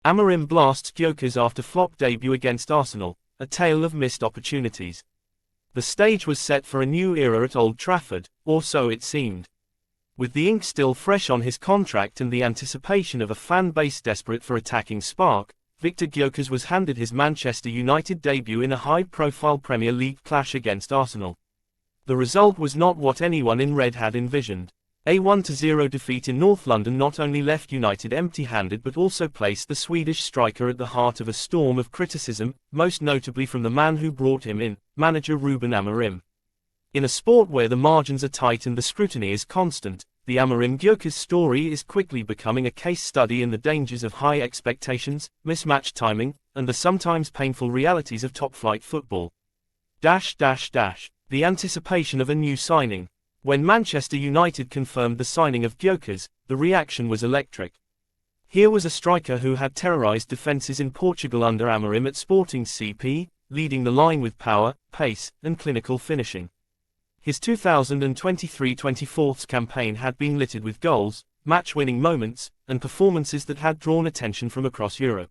Amorim blasts Gyökeres after flop debut against Arsenal, a tale of missed opportunities. The stage was set for a new era at Old Trafford, or so it seemed. With the ink still fresh on his contract and the anticipation of a fan base desperate for attacking spark, Victor Gyökeres was handed his Manchester United debut in a high-profile Premier League clash against Arsenal. The result was not what anyone in red had envisioned. A 1-0 defeat in North London not only left United empty-handed but also placed the Swedish striker at the heart of a storm of criticism, most notably from the man who brought him in, manager Ruben Amorim. In a sport where the margins are tight and the scrutiny is constant, the Amorim-Gyökeres story is quickly becoming a case study in the dangers of high expectations, mismatched timing, and the sometimes painful realities of top-flight football. The anticipation of a new signing. When Manchester United confirmed the signing of Gyökeres, the reaction was electric. Here was a striker who had terrorized defenses in Portugal under Amorim at Sporting CP, leading the line with power, pace, and clinical finishing. His 2023-24 campaign had been littered with goals, match-winning moments, and performances that had drawn attention from across Europe.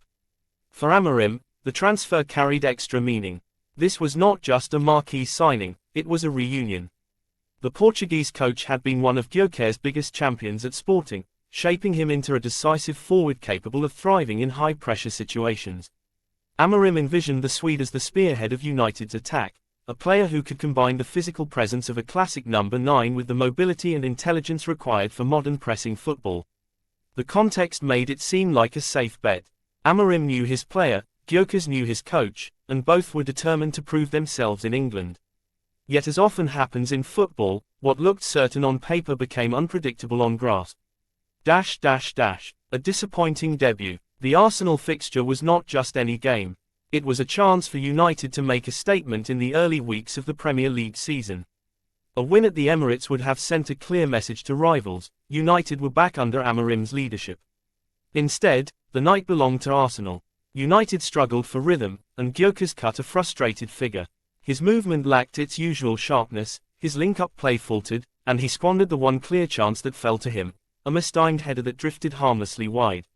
For Amorim, the transfer carried extra meaning. This was not just a marquee signing, it was a reunion. The Portuguese coach had been one of Gyökeres' biggest champions at Sporting, shaping him into a decisive forward capable of thriving in high-pressure situations. Amorim envisioned the Swede as the spearhead of United's attack, a player who could combine the physical presence of a classic number 9 with the mobility and intelligence required for modern pressing football. The context made it seem like a safe bet. Amorim knew his player, Gyökeres knew his coach, and both were determined to prove themselves in England. Yet as often happens in football, what looked certain on paper became unpredictable on grass. A disappointing debut. The Arsenal fixture was not just any game. It was a chance for United to make a statement in the early weeks of the Premier League season. A win at the Emirates would have sent a clear message to rivals: United were back under Amorim's leadership. Instead, the night belonged to Arsenal. United struggled for rhythm, and Gyökeres cut a frustrated figure. His movement lacked its usual sharpness, his link-up play faltered, and he squandered the one clear chance that fell to him, a mistimed header that drifted harmlessly wide.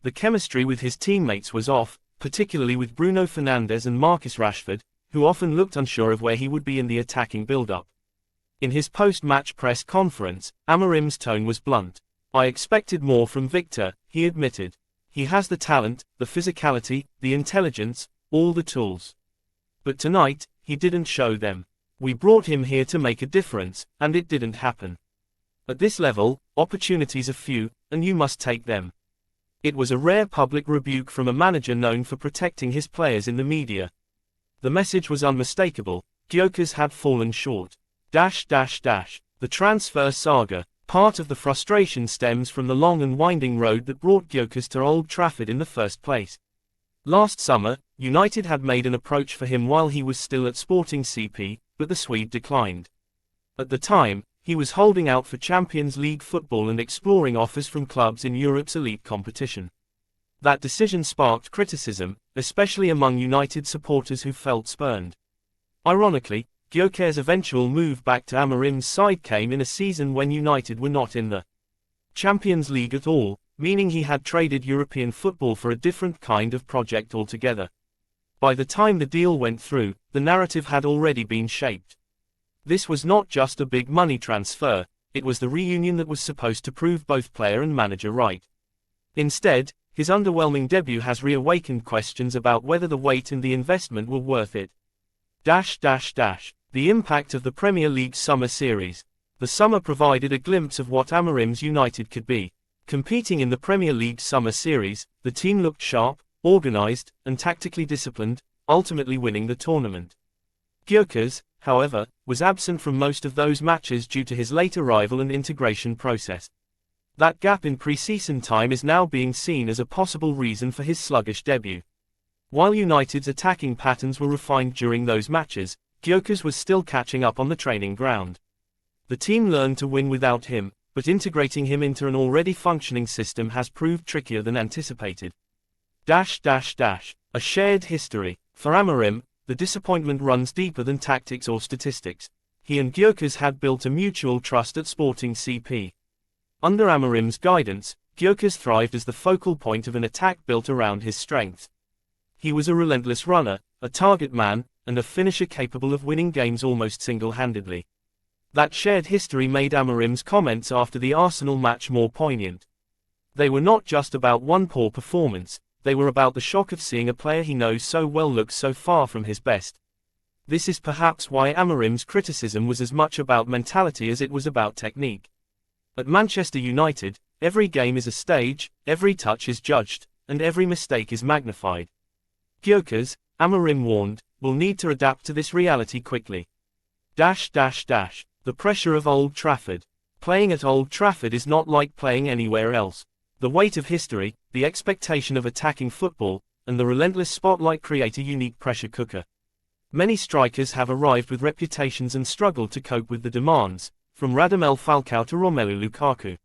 The chemistry with his teammates was off, particularly with Bruno Fernandes and Marcus Rashford, who often looked unsure of where he would be in the attacking build-up. In his post-match press conference, Amorim's tone was blunt. "I expected more from Victor," he admitted. "He has the talent, the physicality, the intelligence, all the tools. But tonight, he didn't show them. We brought him here to make a difference, and it didn't happen. At this level, opportunities are few, and you must take them." It was a rare public rebuke from a manager known for protecting his players in the media. The message was unmistakable: Gyökeres had fallen short. The transfer saga. Part of the frustration stems from the long and winding road that brought Gyökeres to Old Trafford in the first place. Last summer, United had made an approach for him while he was still at Sporting CP, but the Swede declined. At the time, he was holding out for Champions League football and exploring offers from clubs in Europe's elite competition. That decision sparked criticism, especially among United supporters who felt spurned. Ironically, Gyökeres' eventual move back to Amorim's side came in a season when United were not in the Champions League at all, meaning he had traded European football for a different kind of project altogether. By the time the deal went through, the narrative had already been shaped. This was not just a big money transfer, it was the reunion that was supposed to prove both player and manager right. Instead, his underwhelming debut has reawakened questions about whether the wait and the investment were worth it. The impact of the Premier League Summer Series. The summer provided a glimpse of what Amorim's United could be. Competing in the Premier League Summer Series, the team looked sharp, organized, and tactically disciplined, ultimately winning the tournament. Gyökeres, however, was absent from most of those matches due to his late arrival and integration process. That gap in pre-season time is now being seen as a possible reason for his sluggish debut. While United's attacking patterns were refined during those matches, Gyökeres was still catching up on the training ground. The team learned to win without him, but integrating him into an already functioning system has proved trickier than anticipated. A shared history. For Amorim, the disappointment runs deeper than tactics or statistics. He and Gyökeres had built a mutual trust at Sporting CP. Under Amorim's guidance, Gyökeres thrived as the focal point of an attack built around his strengths. He was a relentless runner, a target man, and a finisher capable of winning games almost single-handedly. That shared history made Amorim's comments after the Arsenal match more poignant. They were not just about one poor performance, they were about the shock of seeing a player he knows so well look so far from his best. This is perhaps why Amorim's criticism was as much about mentality as it was about technique. At Manchester United, every game is a stage, every touch is judged, and every mistake is magnified. Gyökeres, Amorim warned, will need to adapt to this reality quickly. The pressure of Old Trafford. Playing at Old Trafford is not like playing anywhere else. The weight of history, the expectation of attacking football, and the relentless spotlight create a unique pressure cooker. Many strikers have arrived with reputations and struggled to cope with the demands, from Radamel Falcao to Romelu Lukaku.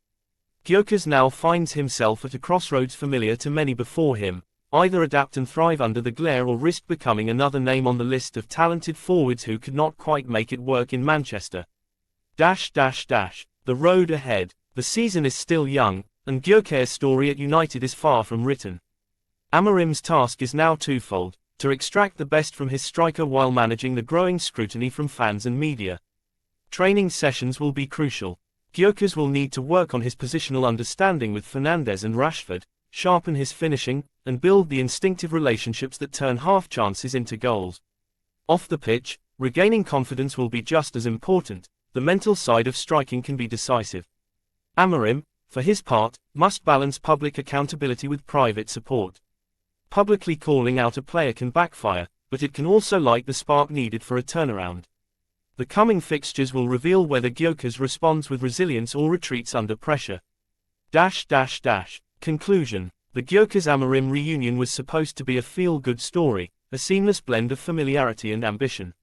Gyökeres now finds himself at a crossroads familiar to many before him: either adapt and thrive under the glare or risk becoming another name on the list of talented forwards who could not quite make it work in Manchester. The road ahead. The season is still young, and Gyökeres' story at United is far from written. Amorim's task is now twofold: to extract the best from his striker while managing the growing scrutiny from fans and media. Training sessions will be crucial. Gyökeres will need to work on his positional understanding with Fernandes and Rashford, sharpen his finishing, and build the instinctive relationships that turn half chances into goals. Off the pitch, regaining confidence will be just as important. The mental side of striking can be decisive. Amorim, for his part, must balance public accountability with private support. Publicly calling out a player can backfire, but it can also light the spark needed for a turnaround. The coming fixtures will reveal whether Gyökeres responds with resilience or retreats under pressure. Conclusion. The Gyökeres-Amorim reunion was supposed to be a feel-good story, a seamless blend of familiarity and ambition.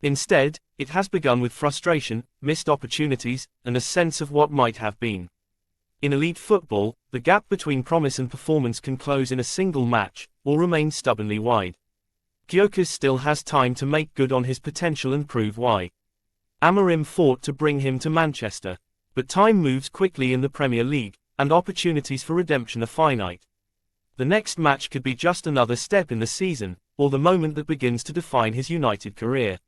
Instead, it has begun with frustration, missed opportunities, and a sense of what might have been. In elite football, the gap between promise and performance can close in a single match, or remain stubbornly wide. Gyökeres still has time to make good on his potential and prove why. Amorim fought to bring him to Manchester, but time moves quickly in the Premier League, and opportunities for redemption are finite. The next match could be just another step in the season, or the moment that begins to define his United career.